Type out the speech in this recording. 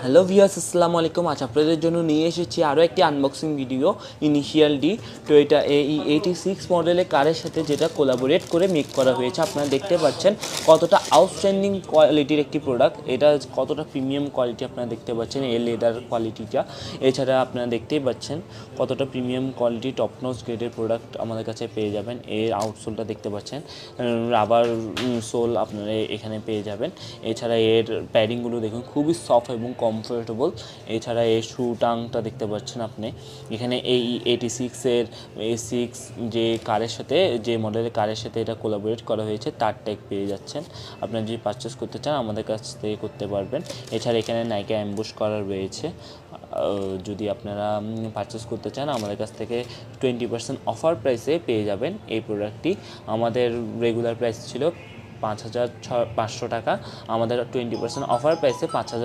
Hello viewers, আসসালামু আলাইকুম। আজ আপনাদের জন্য নিয়ে এসেছি আরও একটি unboxing video. Initial D Toyota AE86 মডেলের কারের সাথে যেটা কোলাবোরেট করে মেক করা হয়েছে। আপনারা দেখতে পাচ্ছেন কতটা আউটস্ট্যান্ডিং কোয়ালিটির একটি প্রোডাক্ট, এটা কতটা প্রিমিয়াম কোয়ালিটি আপনারা দেখতে পাচ্ছেন এই লেদার কোয়ালিটিটা। এছাড়া আপনারা দেখতেই পাচ্ছেন কতটা প্রিমিয়াম কোয়ালিটি টপনোজ গ্রেডের প্রোডাক্ট আমাদের কাছে পেয়ে যাবেন। এর আউটসোলটা দেখতে পাচ্ছেন, রাবার সোল আপনারা এখানে পেয়ে যাবেন। এছাড়া এর প্যাডিংগুলো দেখুন খুবই সফট এবং কমফোর্টেবল। এছাড়া এর শু টাংটা দেখতে পাচ্ছেন আপনি এখানে। AE86-এর A6 যে কারের সাথে, যে মডেলের কারের সাথে এটা কোলাবোরেট করা হয়েছে তার ট্যাগ পেয়ে যাচ্ছেন। আপনারা যদি পারচেস করতে চান আমাদের কাছ থেকে করতে পারবেন। এছাড়া এখানে নাইকা অ্যাম্বুশ করা রয়েছে। যদি আপনারা পারচেস করতে চান আমাদের কাছ থেকে 20% অফার প্রাইসে পেয়ে যাবেন এই প্রোডাক্টটি। আমাদের রেগুলার প্রাইস ছিল 5,500 টাকা, আমাদের 20% অফার প্রাইসে 5,000